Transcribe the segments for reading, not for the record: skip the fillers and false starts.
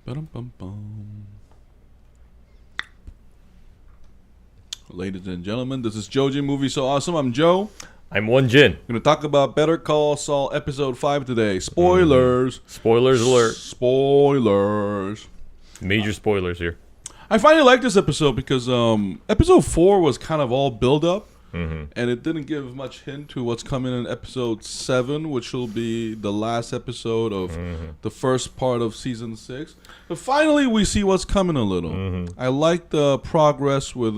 Ba-dum-bum-bum. Ladies and gentlemen, this is Joji Movie So Awesome. I'm Joe. I'm One Jin. We're going to talk about Better Call Saul Episode 5 today. Spoilers. Spoilers alert. Spoilers. Major spoilers here. I finally like this episode because Episode 4 was kind of all build-up. And it didn't give much hint to what's coming in Episode 7, which will be the last episode of the first part of Season 6. But finally, we see what's coming a little. I like the progress with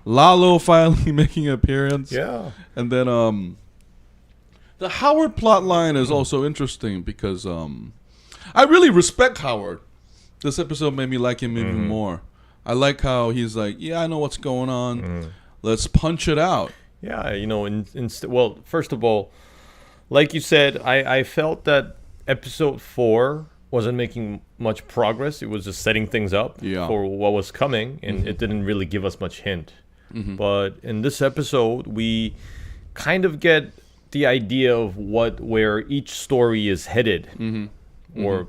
Lalo finally making an appearance. Yeah. And then the Howard plot line is also interesting because I really respect Howard. This episode made me like him even more. I like how he's like, yeah, I know what's going on. Let's punch it out. Yeah, you know, well, first of all, like you said, I felt that Episode 4 wasn't making much progress. It was just setting things up for what was coming, and it didn't really give us much hint. But in this episode, we kind of get the idea of where each story is headed, or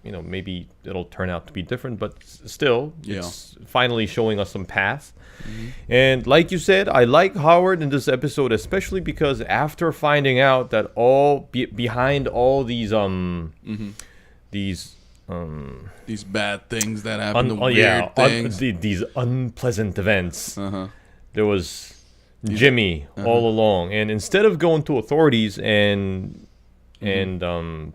you know, maybe it'll turn out to be different, but still, it's finally showing us some path. And like you said, I like Howard in this episode, especially because after finding out that behind all these bad things that happen, weird things, these unpleasant events, there was Jimmy all along. And instead of going to authorities and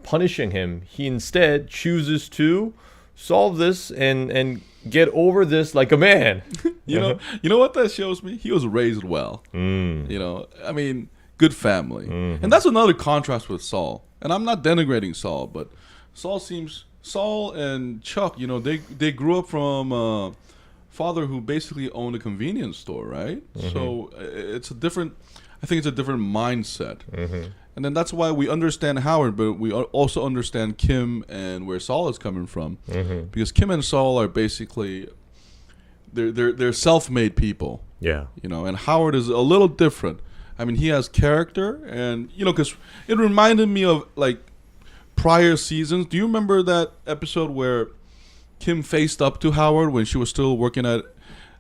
punishing him, he instead chooses to solve this and get over this like a man. You know what that shows me? He was raised well. You know, I mean, good family. And that's another contrast with Saul. And I'm not denigrating Saul, but Saul and Chuck, you know, they grew up from a father who basically owned a convenience store, right? So it's a different mindset. And then that's why we understand Howard, but we also understand Kim and where Saul is coming from. Because Kim and Saul are basically they're self-made people. Yeah. You know, and Howard is a little different. I mean, he has character, and you know, because it reminded me of like prior seasons. Do you remember that episode where Kim faced up to Howard when she was still working at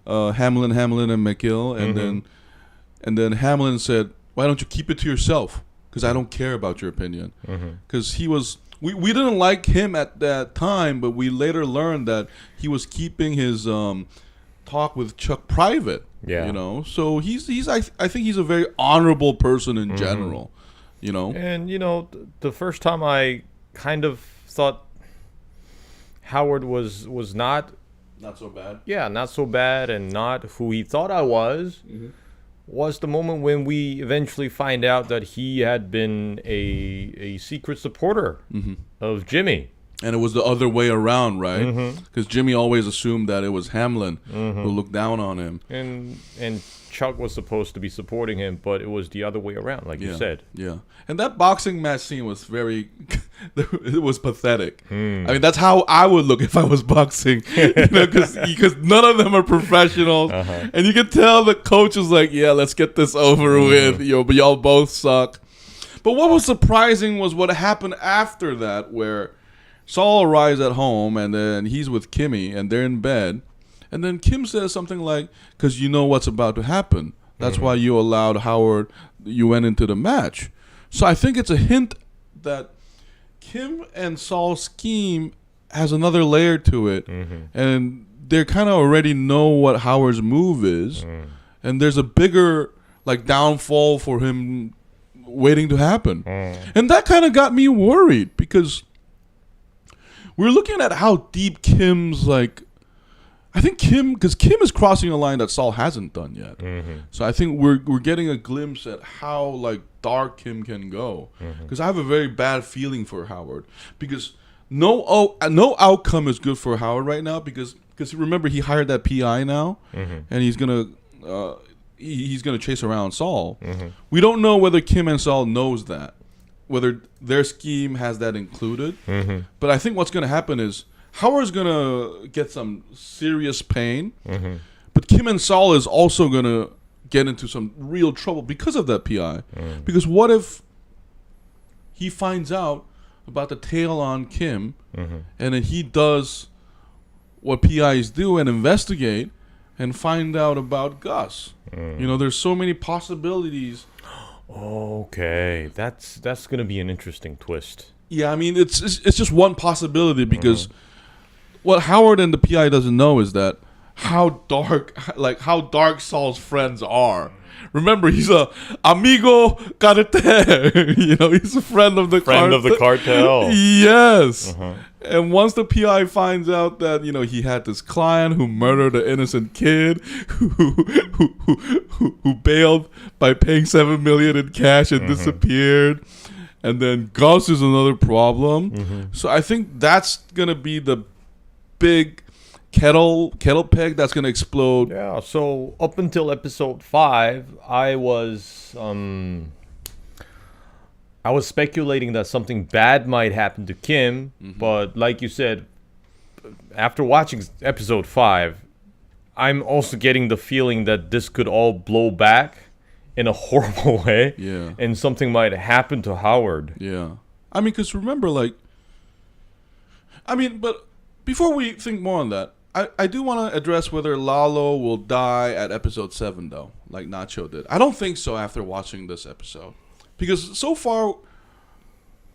Hamlin and McGill, and then Hamlin said, "Why don't you keep it to yourself? Because I don't care about your opinion." Because he was, we didn't like him at that time, but we later learned that he was keeping his talk with Chuck private. Yeah. You know, so I think he's a very honorable person in general. You know, and you know, the first time I kind of thought Howard was not so bad. Yeah, not so bad, and not who he thought I was. Was the moment when we eventually find out that he had been a secret supporter of Jimmy. And it was the other way around, right? Because Jimmy always assumed that it was Hamlin who looked down on him. And Chuck was supposed to be supporting him, but it was the other way around, like you said. Yeah. And that boxing match scene was it was pathetic. I mean, that's how I would look if I was boxing. You know, because none of them are professionals. And you can tell the coach is like, yeah, let's get this over with. You know, but y'all both suck. But what was surprising was what happened after that, where Saul arrives at home, and then he's with Kimmy, and they're in bed. And then Kim says something like, because you know what's about to happen. That's why you allowed Howard, you went into the match. So I think it's a hint that Kim and Saul's scheme has another layer to it. And they kind of already know what Howard's move is. And there's a bigger like downfall for him waiting to happen. And that kind of got me worried, because we're looking at how deep Kim's like, I think because Kim is crossing a line that Saul hasn't done yet. So I think we're getting a glimpse at how like dark Kim can go. Because I have a very bad feeling for Howard, because no outcome is good for Howard right now, because remember, he hired that PI now, and he's gonna chase around Saul. We don't know whether Kim and Saul knows that, whether their scheme has that included. But I think what's gonna happen is Howard's gonna get some serious pain, but Kim and Saul is also gonna get into some real trouble because of that PI. Because what if he finds out about the tail on Kim, and then he does what PIs do and investigate and find out about Gus. There's so many possibilities. Okay, that's gonna be an interesting twist. Yeah, I mean it's just one possibility because what Howard and the PI doesn't know is that how dark Saul's friends are. Remember, he's a amigo cartel. He's a friend of the cartel. Yes. And once the PI finds out that he had this client who murdered an innocent kid, who bailed by paying $7 million in cash and disappeared, and then Gus is another problem. So I think that's gonna be the big kettle peg that's gonna explode. Yeah. So up until episode 5, I was speculating that something bad might happen to Kim, but like you said, after watching episode 5, I'm also getting the feeling that this could all blow back in a horrible way. Yeah. And something might happen to Howard. Yeah. I mean, because remember, but before we think more on that, I do want to address whether Lalo will die at episode 7, though, like Nacho did. I don't think so after watching this episode. Because so far,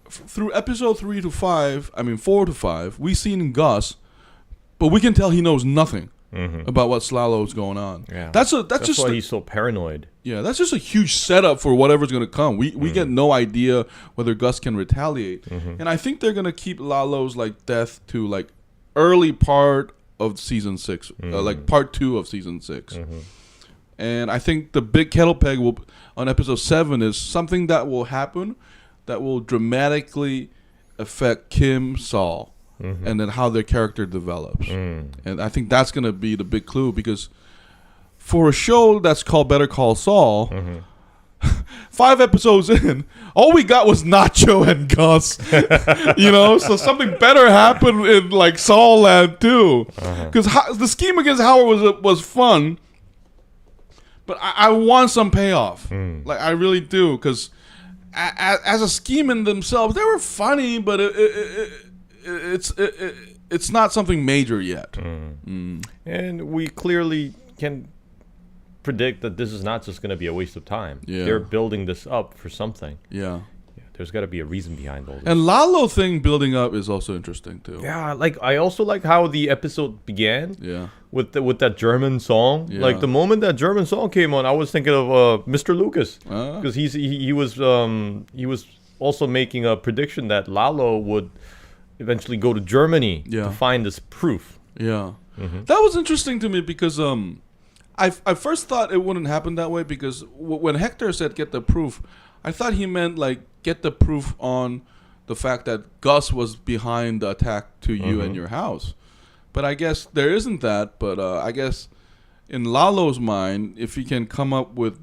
through episode 4 to 5, we've seen Gus, but we can tell he knows nothing about what Lalo's going on. Yeah. That's just why he's so paranoid. Yeah, that's just a huge setup for whatever's going to come. We get no idea whether Gus can retaliate. And I think they're going to keep Lalo's death to early part of season 6, part 2 of season 6. And I think the big kettle peg on episode 7 is something that will happen that will dramatically affect Kim, Saul, and then how their character develops. And I think that's going to be the big clue, because for a show that's called Better Call Saul, 5 episodes in, all we got was Nacho and Gus. So something better happened in Saul Land too, because the scheme against Howard was fun, but I want some payoff. I really do, because as a scheme in themselves, they were funny, but it's not something major yet. And we clearly can predict that this is not just going to be a waste of time. Yeah. They're building this up for something. Yeah. There's got to be a reason behind all this. And Lalo thing building up is also interesting too. Yeah, I also like how the episode began. Yeah. With that German song. Yeah. The moment that German song came on, I was thinking of Mr. Lucas, because he was also making a prediction that Lalo would eventually go to Germany to find this proof. Yeah. That was interesting to me because I first thought it wouldn't happen that way, because when Hector said get the proof, I thought he meant get the proof on the fact that Gus was behind the attack to you and your house. But I guess there isn't that. But I guess in Lalo's mind, if he can come up with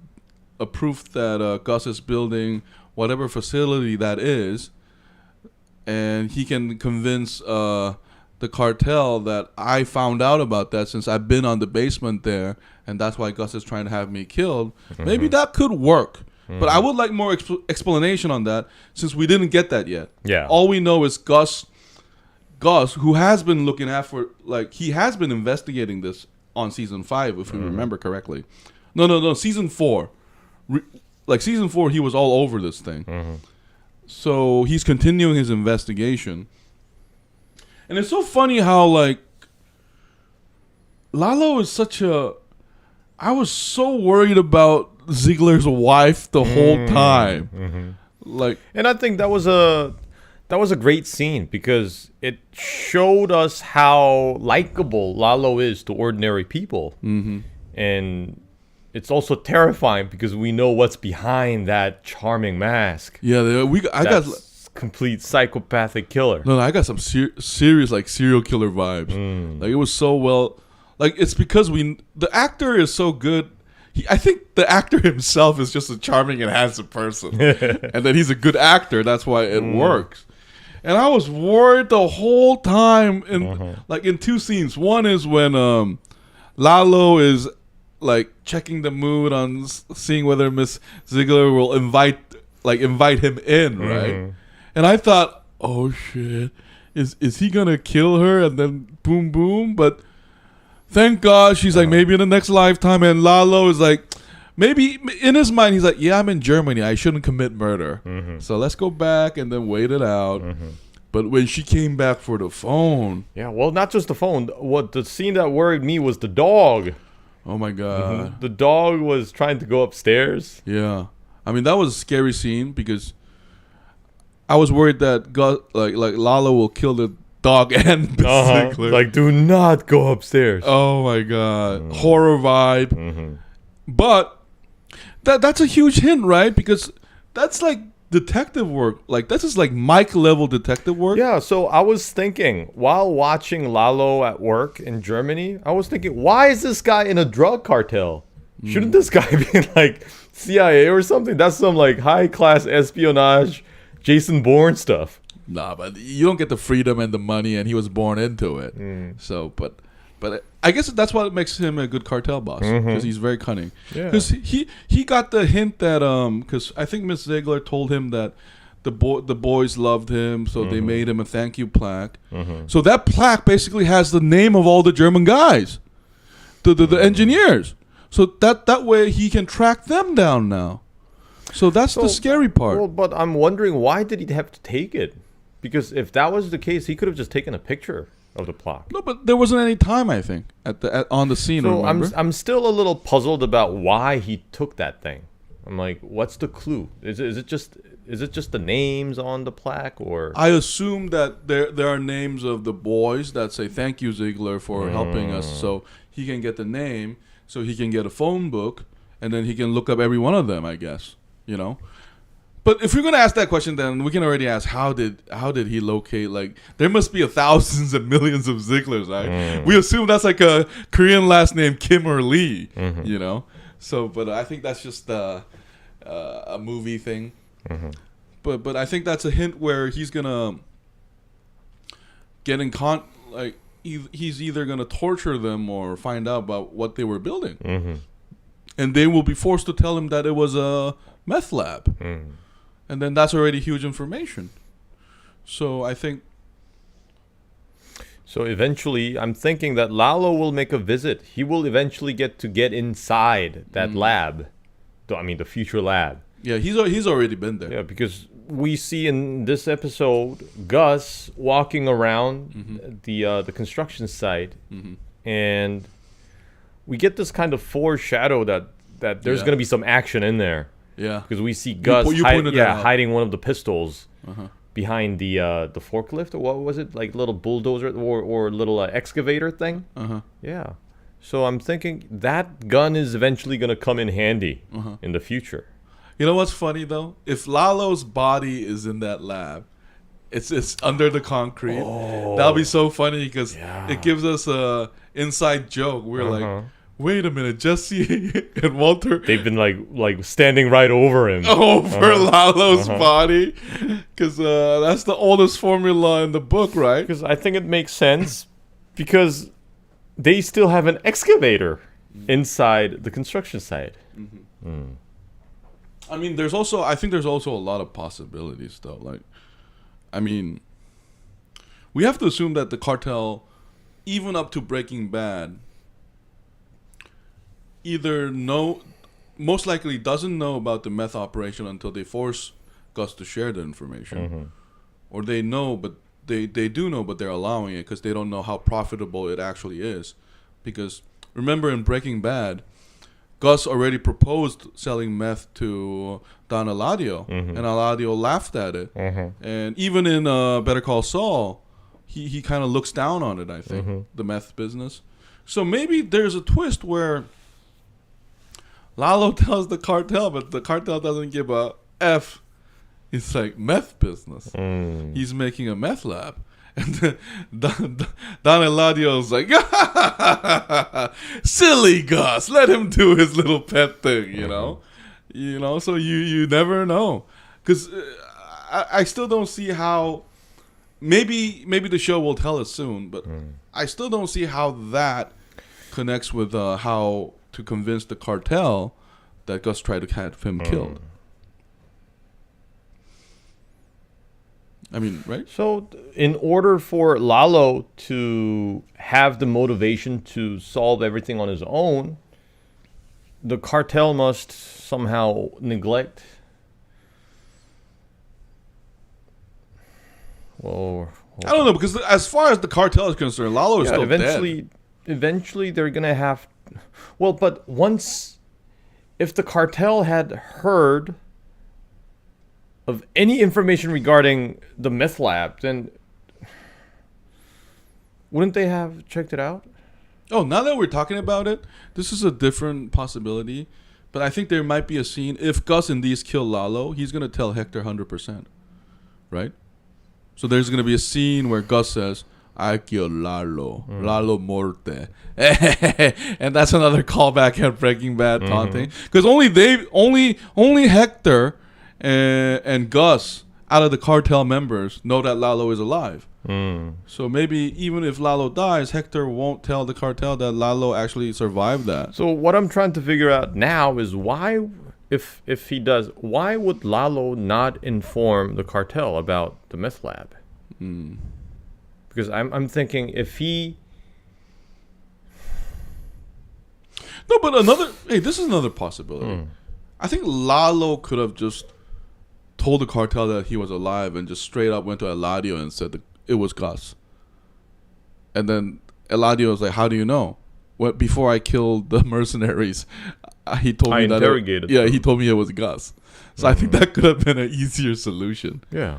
a proof that Gus is building whatever facility that is, and he can convince the cartel that I found out about that since I've been on the basement there, and that's why Gus is trying to have me killed. Maybe that could work. But I would like more explanation on that, since we didn't get that yet. Yeah. All we know is Gus, who has been looking at he has been investigating this on season 5, if we remember correctly. No, season 4. Season 4, he was all over this thing. So he's continuing his investigation. And it's so funny how, Lalo is such a... I was so worried about Ziegler's wife the whole time. And I think that was a great scene, because it showed us how likable Lalo is to ordinary people. And it's also terrifying because we know what's behind that charming mask. Yeah, I got complete psychopathic killer. No, I got some serious serial killer vibes. It was so well. It's because the actor is so good. I think the actor himself is just a charming and handsome person, and that he's a good actor. That's why it works. And I was worried the whole time in 2 scenes. One is when Lalo is checking the mood on seeing whether Miss Ziegler will invite him in, right? And I thought, oh shit, is he gonna kill her? And then boom, boom. But thank God she's like, maybe in the next lifetime. And Lalo is like, maybe in his mind, he's like, yeah, I'm in Germany. I shouldn't commit murder. So let's go back and then wait it out. But when she came back for the phone. Yeah, well, not just the phone. What the scene that worried me was the dog. Oh, my God. The dog was trying to go upstairs. Yeah. I mean, that was a scary scene because I was worried that like Lalo will kill the dog and Ziggler. Like, do not go upstairs. Oh, my God. Horror vibe. But that's a huge hint, right? Because that's like detective work. Like, this is like Mike level detective work. Yeah, so I was thinking while watching Lalo at work in Germany, I was thinking, why is this guy in a drug cartel? Shouldn't this guy be in like CIA or something? That's some like high class espionage, Jason Bourne stuff. Nah, but you don't get the freedom and the money, and he was born into it. So, but I guess that's what makes him a good cartel boss, because he's very cunning. Because he got the hint that because I think Miss Ziegler told him that the boys loved him, so they made him a thank you plaque. So that plaque basically has the name of all the German guys, the engineers. So that way he can track them down now. So that's the scary part. Well, but I'm wondering, why did he have to take it? Because if that was the case, he could have just taken a picture of the plaque. No, but there wasn't any time, I think, on the scene. So remember? I'm still a little puzzled about why he took that thing. I'm like, what's the clue? Is it just the names on the plaque, or? I assume that there are names of the boys that say thank you, Ziegler, for helping us, so he can get the name, so he can get a phone book, and then he can look up every one of them, I guess. You know. But if you're gonna ask that question, then we can already ask how did he locate? Like, there must be thousands and millions of Zieglers, right? We assume that's like a Korean last name, Kim or Lee, you know. So, but I think that's just a movie thing. But I think that's a hint where he's gonna get in he's either gonna torture them or find out about what they were building, and they will be forced to tell him that it was a meth lab. And then that's already huge information. So I think. So eventually, I'm thinking that Lalo will make a visit. He will eventually get inside that lab. I mean, the future lab. Yeah, he's already been there. Yeah, because we see in this episode Gus walking around the construction site, and we get this kind of foreshadow that there's going to be some action in there. Yeah, because we see Gus hiding one of the pistols behind the forklift, or what was it, like little bulldozer or little excavator thing? Yeah, so I'm thinking that gun is eventually going to come in handy in the future. You know what's funny though? If Lalo's body is in that lab, it's under the concrete. That'll be so funny because it gives us a inside joke. We're like, wait a minute, Jesse and Walter. They've been like standing right over him. Over Lalo's body. Because that's the oldest formula in the book, right? Because I think it makes sense. Because they still have an excavator inside the construction site. I mean, I think there's also a lot of possibilities, though. Like, I mean, we have to assume that the cartel, even up to Breaking Bad, either most likely doesn't know about the meth operation until they force Gus to share the information, or they know, but they do know, but they're allowing it because they don't know how profitable it actually is. Because remember in Breaking Bad, Gus already proposed selling meth to Don Eladio, and Eladio laughed at it. And even in Better Call Saul, he kind of looks down on it, I think, the meth business. So maybe there's a twist where Lalo tells the cartel, but the cartel doesn't give a F. It's like meth business. He's making a meth lab. And then Don Eladio's like, silly Gus, let him do his little pet thing, you know? You know, so you never know. Because I still don't see how, maybe the show will tell us soon, but I still don't see how that connects with how to convince the cartel that Gus tried to have him killed. I mean, right? So, in order for Lalo to have the motivation to solve everything on his own, the cartel must somehow neglect. Well, I don't know, because as far as the cartel is concerned, Lalo is still dead. Eventually, they're gonna have. Well, but once, if the cartel had heard of any information regarding the meth lab, then wouldn't they have checked it out? Oh, now that we're talking about it, this is a different possibility. But I think there might be a scene. If Gus and these kill Lalo, he's going to tell Hector 100%. Right? So there's going to be a scene where Gus says, I killed Lalo. Lalo morte. And that's another callback at Breaking Bad taunting. Because only Hector and Gus, out of the cartel members, know that Lalo is alive. So maybe even if Lalo dies, Hector won't tell the cartel that Lalo actually survived that. So what I'm trying to figure out now is why, if he does, why would Lalo not inform the cartel about the meth lab? Because I'm thinking if he... No, but this is another possibility. I think Lalo could have just told the cartel that he was alive and just straight up went to Eladio and said that it was Gus. And then Eladio was like, how do you know? Well, before I killed the mercenaries, he told me that interrogated them. He told me it was Gus. So I think that could have been an easier solution. Yeah.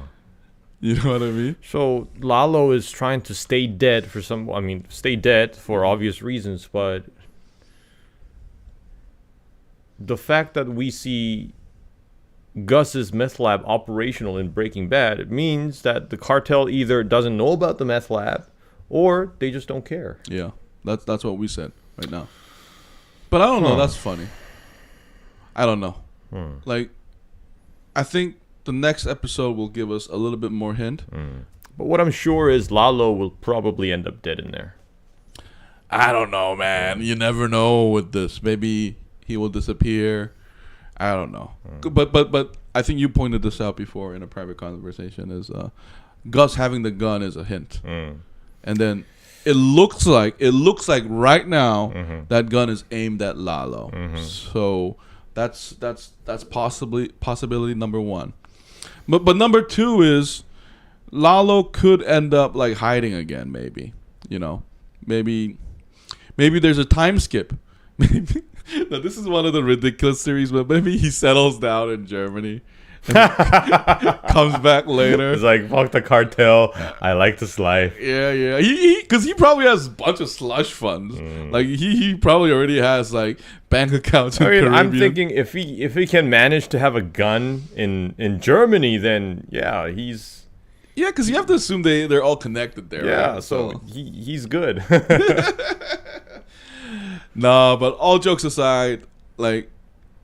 You know what I mean? So Lalo is trying to stay dead stay dead for obvious reasons, but the fact that we see Gus's meth lab operational in Breaking Bad, it means that the cartel either doesn't know about the meth lab or they just don't care. Yeah, that's what we said right now. But I don't know. That's funny. I don't know. Like, I think the next episode will give us a little bit more hint. But what I'm sure is Lalo will probably end up dead in there. I don't know, man. You never know with this. Maybe he will disappear. I don't know. But I think you pointed this out before in a private conversation, is Gus having the gun is a hint. And then it looks like right now that gun is aimed at Lalo. So that's possibility number one. But number two is Lalo could end up like hiding again, maybe. You know. Maybe there's a time skip. Maybe. Now, this is one of the ridiculous series, but maybe he settles down in Germany and comes back later. It's like, fuck the cartel. I like this life. Yeah. Because he probably has a bunch of slush funds. Like, he probably already has, like, bank accounts in Caribbean. I'm thinking if he can manage to have a gun in Germany, then, yeah, he's... Yeah, because you have to assume they're all connected there. Yeah, right? so he's good. No, but all jokes aside, like,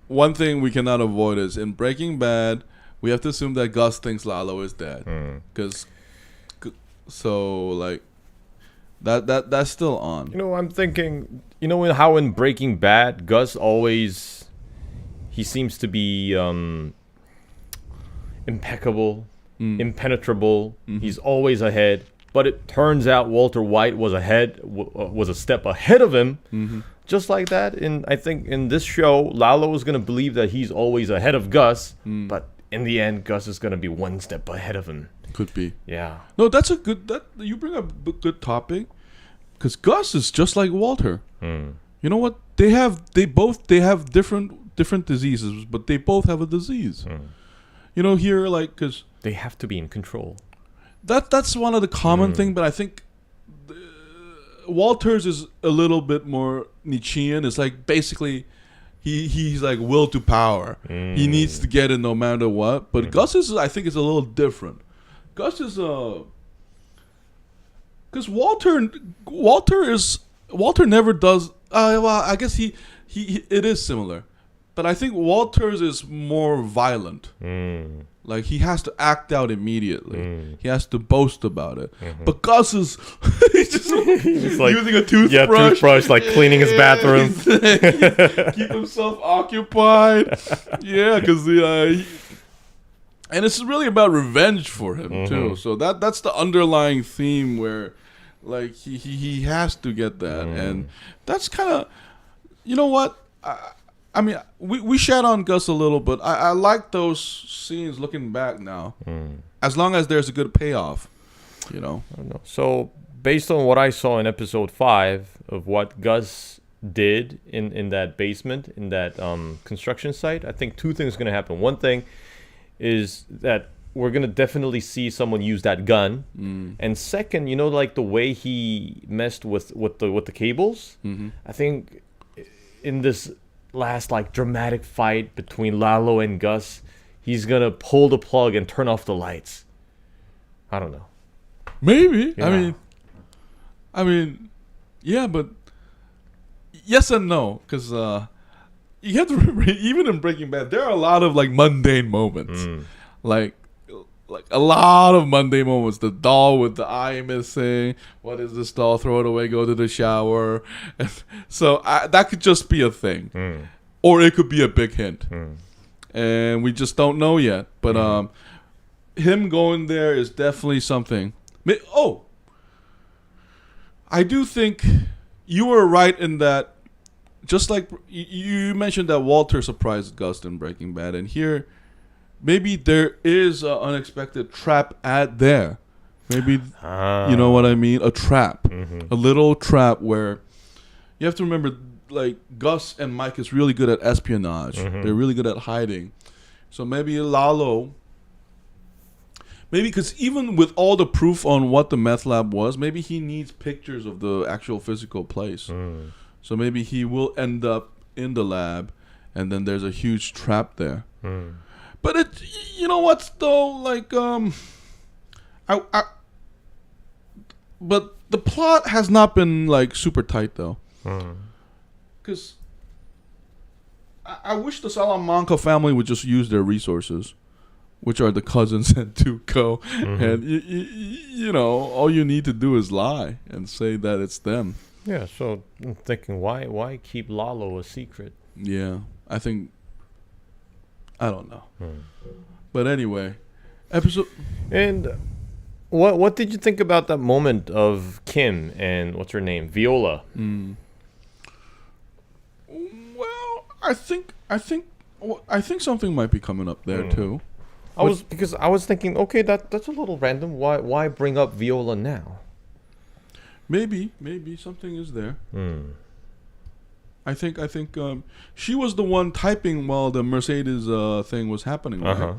one thing we cannot avoid is in Breaking Bad, we have to assume that Gus thinks Lalo is dead. So, like, that's still on. You know, I'm thinking, you know how in Breaking Bad, Gus always, he seems to be impenetrable. He's always ahead. But it turns out Walter White was a step ahead of him. Just like that, I think in this show, Lalo is going to believe that he's always ahead of Gus. But in the end, Gus is going to be one step ahead of him. Could be. Yeah. No, that's a good... you bring up a good topic. Because Gus is just like Walter. You know what? They both have different diseases, but they both have a disease. You know, here, like, because... They have to be in control. That's one of the common thing, but I think Walter's is a little bit more Nietzschean. It's like basically he's like will to power. He needs to get it no matter what. But Gus is, I think, is a little different. Gus is because Walter never does. Well, I guess he it is similar, but I think Walter's is more violent. Like, he has to act out immediately. He has to boast about it. But Gus is he's like using a toothbrush. Like cleaning his bathroom. Keep himself occupied. Yeah, because And it's really about revenge for him too. So that's the underlying theme where, like, he has to get that, and that's kind of, you know what? I mean, we shat on Gus a little, but I like those scenes looking back now, as long as there's a good payoff, you know. I don't know. So based on what I saw in episode 5 of what Gus did in that basement, in that construction site, I think 2 things are going to happen. One thing is that we're going to definitely see someone use that gun. And second, you know, like the way he messed with the cables, I think in this last like dramatic fight between Lalo and Gus, he's going to pull the plug and turn off the lights. I don't know. Maybe. Yeah. I mean, yeah, but yes and no, because you have to remember, even in Breaking Bad, there are a lot of like mundane moments, like a lot of mundane moments. The doll with the eye missing. What is this doll? Throw it away. Go to the shower. So that could just be a thing, or it could be a big hint, and we just don't know yet. But him going there is definitely something. Oh, I do think you were right in that. Just like you mentioned that Walter surprised Gus in Breaking Bad, and here, maybe there is an unexpected trap there. Maybe, you know what I mean? A trap. A little trap where you have to remember, like, Gus and Mike is really good at espionage. They're really good at hiding. So maybe Lalo, because even with all the proof on what the meth lab was, maybe he needs pictures of the actual physical place. So maybe he will end up in the lab, and then there's a huge trap there. But it, you know what's though, like, but the plot has not been like super tight though, because I wish the Salamanca family would just use their resources, which are the cousins and Tuco, and you know, all you need to do is lie and say that it's them. Yeah, so I'm thinking, why keep Lalo a secret? Yeah, I don't know. But anyway, episode. And what did you think about that moment of Kim and what's her name, Viola? Well, I think something might be coming up there too. I was thinking, okay, that's a little random. Why bring up Viola now? Maybe something is there. I think she was the one typing while the Mercedes thing was happening, right?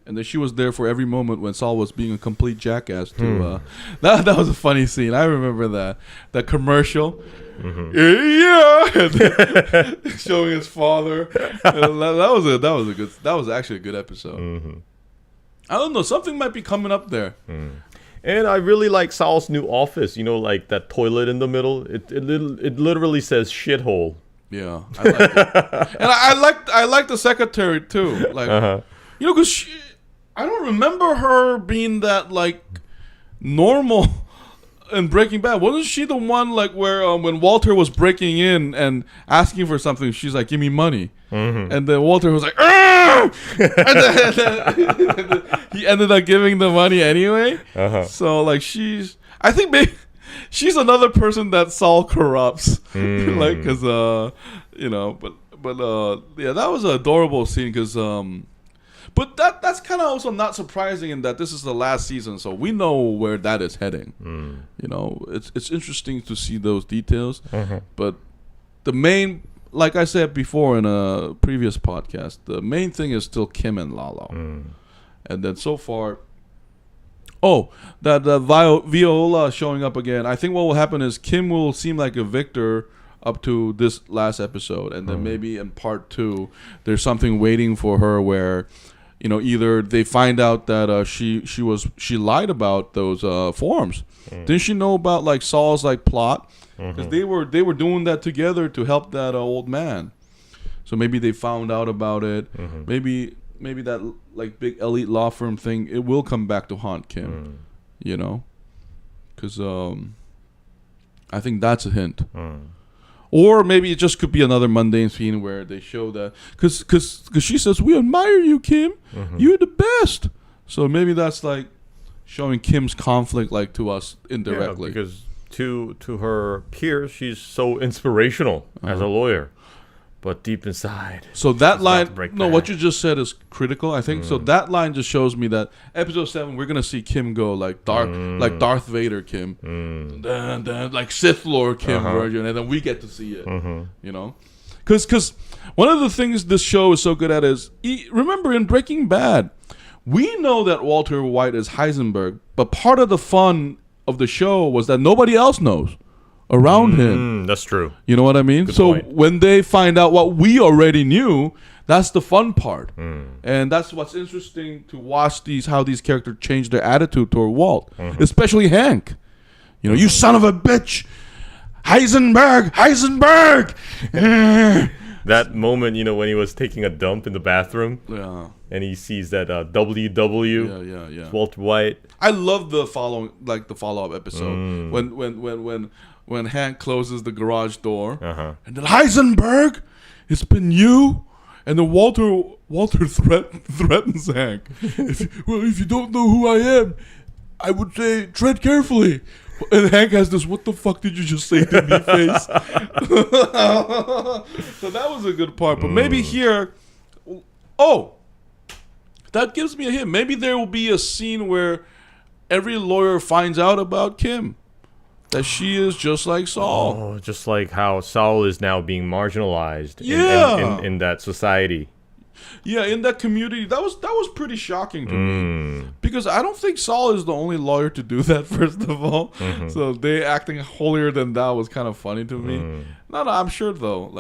And then she was there for every moment when Saul was being a complete jackass. That was a funny scene. I remember that commercial. Yeah, showing his father. That was actually a good episode. I don't know. Something might be coming up there. And I really like Saul's new office. You know, like that toilet in the middle. It literally says shithole. Yeah, I like it. And I like the secretary too. Like, you know, because I don't remember her being that like normal in Breaking Bad. Wasn't she the one like where when Walter was breaking in and asking for something, she's like, "Give me money," and then Walter was like, and then he ended up giving the money anyway. So like I think maybe she's another person that Saul corrupts, like because you know, but yeah, that was an adorable scene because but that's kind of also not surprising in that this is the last season, so we know where that is heading. You know, it's interesting to see those details, but the main, like I said before in a previous podcast, the main thing is still Kim and Lalo, and then so far. Oh, that Viola showing up again. I think what will happen is Kim will seem like a victor up to this last episode, and then maybe in part 2, there's something waiting for her where, you know, either they find out that she lied about those forms. Didn't she know about like Saul's like plot? Because they were doing that together to help that old man. So maybe they found out about it. Maybe that like big elite law firm thing, it will come back to haunt Kim. You know, because I think that's a hint. Or maybe it just could be another mundane scene where they show that because she says, "We admire you, Kim. You're the best." So maybe that's like showing Kim's conflict like to us indirectly. Yeah, because to her peers, she's so inspirational as a lawyer. But deep inside. So that line, no, what you just said is critical, I think. So that line just shows me that episode 7, we're gonna see Kim go like Darth Vader Kim, like Sith Lord Kim version, and then we get to see it. You know, because one of the things this show is so good at is remember in Breaking Bad, we know that Walter White is Heisenberg, but part of the fun of the show was that nobody else knows around him. That's true. You know what I mean? Good so point. When they find out what we already knew, that's the fun part. And that's what's interesting to watch how these characters change their attitude toward Walt. Especially Hank. You know, you son of a bitch. Heisenberg! That moment, you know, when he was taking a dump in the bathroom. Yeah. And he sees that WW. Yeah. Walter White. I love the follow-up episode. When Hank closes the garage door, and then Heisenberg, it's been you, and then Walter threatens Hank. If you don't know who I am, I would say tread carefully. And Hank has this "what the fuck did you just say to me" face. So that was a good part. But maybe here, that gives me a hint. Maybe there will be a scene where every lawyer finds out about Kim. That she is just like Saul. Oh, just like how Saul is now being marginalized in that society. Yeah, in that community. That was pretty shocking to me. Because I don't think Saul is the only lawyer to do that, first of all. So they acting holier than thou was kind of funny to me. No, I'm sure though.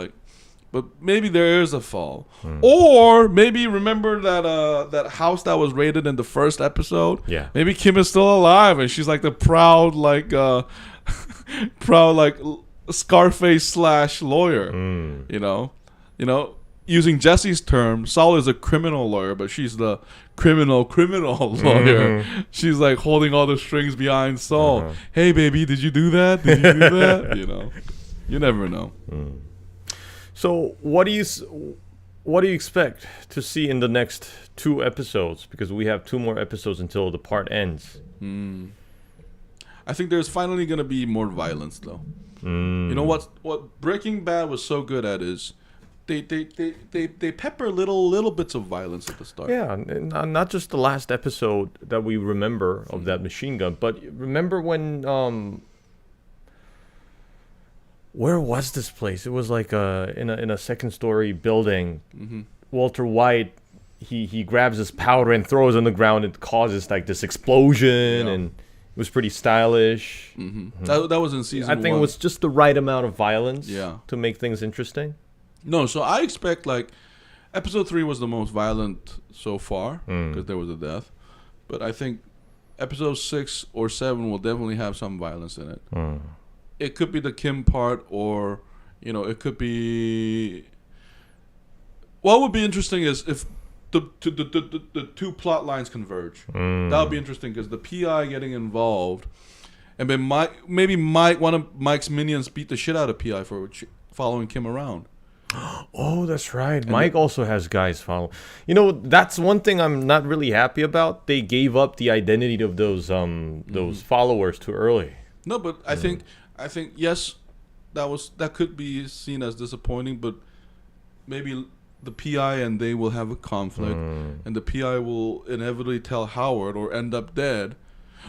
But maybe there is a fall. Or maybe remember that house that was raided in the first episode? Yeah. Maybe Kim is still alive and she's like the proud Scarface / lawyer. You know, using Jesse's term, Saul is a criminal lawyer, but she's the criminal lawyer. She's like holding all the strings behind Saul. Hey baby, did you do that? You know. You never know. So what do you expect to see in the next 2 episodes? Because we have 2 more episodes until the part ends. I think there's finally going to be more violence, though. You know what Breaking Bad was so good at is they pepper little bits of violence at the start. Yeah, not just the last episode that we remember of that machine gun, but remember when where was this place? It was like in a second-story building. Walter White, he grabs his powder and throws it on the ground. It causes like this explosion, and it was pretty stylish. That was in season 1. I think it was just the right amount of violence to make things interesting. No, so I expect like episode 3 was the most violent so far because there was a death. But I think episode 6 or 7 will definitely have some violence in it. It could be the Kim part, or it could be. What would be interesting is if the 2 plot lines converge. That would be interesting because the PI getting involved, and then maybe one of Mike's minions beat the shit out of PI for following Kim around. Oh, that's right. Mike also has guys follow. That's one thing I'm not really happy about. They gave up the identity of those followers too early. No, but I think yes, that could be seen as disappointing, but maybe the PI and they will have a conflict, and the PI will inevitably tell Howard or end up dead.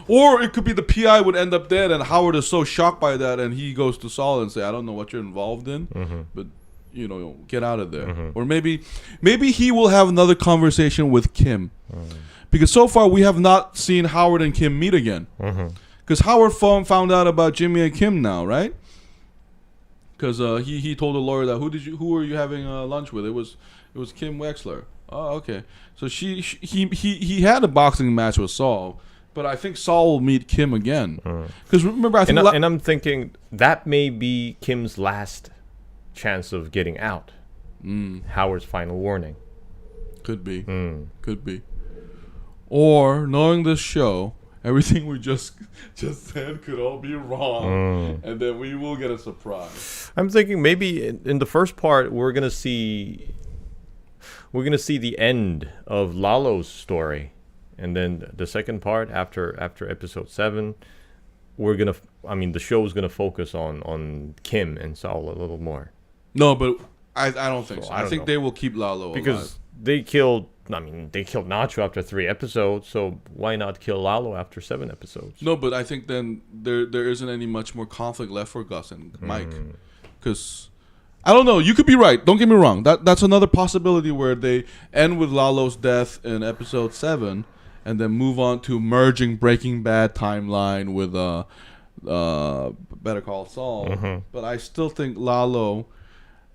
Or it could be the PI would end up dead and Howard is so shocked by that and he goes to Saul and say, I don't know what you're involved in, but get out of there. Or maybe he will have another conversation with Kim. Because so far we have not seen Howard and Kim meet again. Because Howard found out about Jimmy and Kim now, right? Because he told the lawyer that who were you having lunch with? It was Kim Wexler. Oh, okay. So he had a boxing match with Saul, but I think Saul will meet Kim again. Because remember, I think and I'm thinking that may be Kim's last chance of getting out. Howard's final warning. Could be. Could be. Or knowing this show. everything we just said could all be wrong, and then we will get a surprise. I'm thinking maybe in the first part we're gonna see the end of Lalo's story, and then the second part after episode 7, the show is gonna focus on Kim and Saul a little more. No, but I don't think so. I think they will keep Lalo because alive. they killed Nacho after 3 episodes, so why not kill Lalo after 7 episodes? No, but I think then there isn't any much more conflict left for Gus and Mike, because I don't know. You could be right. Don't get me wrong. That's another possibility where they end with Lalo's death in episode 7, and then move on to merging Breaking Bad timeline with Better Call Saul. But I still think Lalo.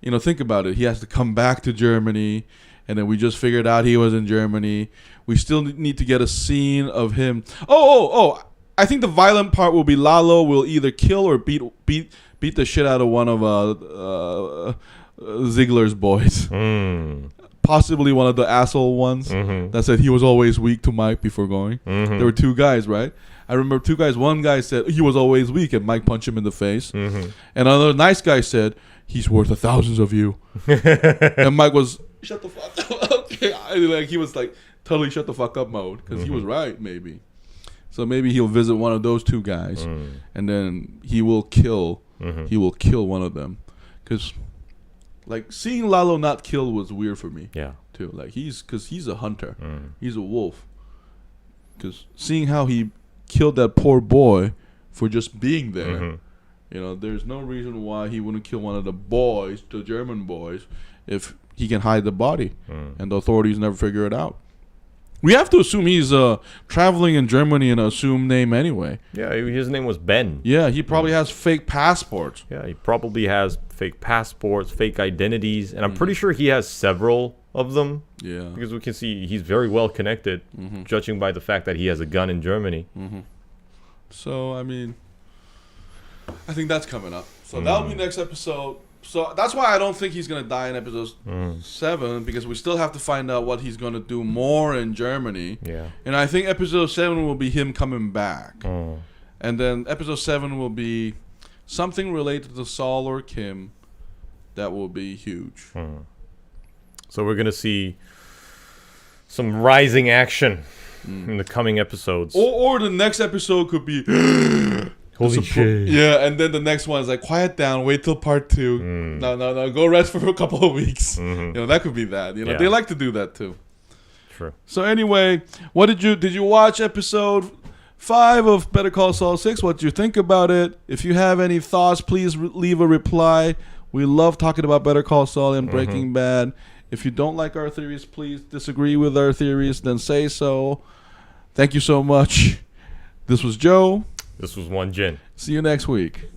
Think about it. He has to come back to Germany, and then we just figured out he was in Germany. We still need to get a scene of him. Oh! I think the violent part will be Lalo will either kill or beat the shit out of one of Ziegler's boys. Possibly one of the asshole ones that said he was always weak to Mike before going. There were 2 guys, right? I remember 2 guys. One guy said he was always weak, and Mike punched him in the face. And another nice guy said, he's worth 1,000 of you. And Mike was, shut the fuck up. Okay. He was totally shut the fuck up mode, because he was right, maybe. So maybe he'll visit one of those 2 guys, and then he will kill one of them. Because seeing Lalo not killed was weird for me. Yeah. Too. Because he's a hunter. He's a wolf. Because seeing how he killed that poor boy for just being there. There's no reason why he wouldn't kill one of the boys, the German boys, if he can hide the body, and the authorities never figure it out. We have to assume he's traveling in Germany in an assumed name anyway. Yeah, his name was Ben. Yeah, he probably has fake passports. Yeah, he probably has fake passports, fake identities, and I'm pretty sure he has several of them. Yeah, because we can see he's very well connected, judging by the fact that he has a gun in Germany. So, I think that's coming up. So that'll be next episode. So that's why I don't think he's going to die in episode 7, because we still have to find out what he's going to do more in Germany. Yeah. And I think episode 7 will be him coming back. And then episode 7 will be something related to Saul or Kim that will be huge. So we're going to see some rising action in the coming episodes. Or the next episode could be... Holy shit. Yeah, and then the next one is quiet down, wait till part 2. No, go rest for a couple of weeks. That could be that. They like to do that too. True. So anyway, what did you watch episode 5 of Better Call Saul 6? What did you think about it? If you have any thoughts, please leave a reply. We love talking about Better Call Saul and Breaking Bad. If you don't like our theories, please disagree with our theories, then say so. Thank you so much. This was Joe. This was One Jin. See you next week.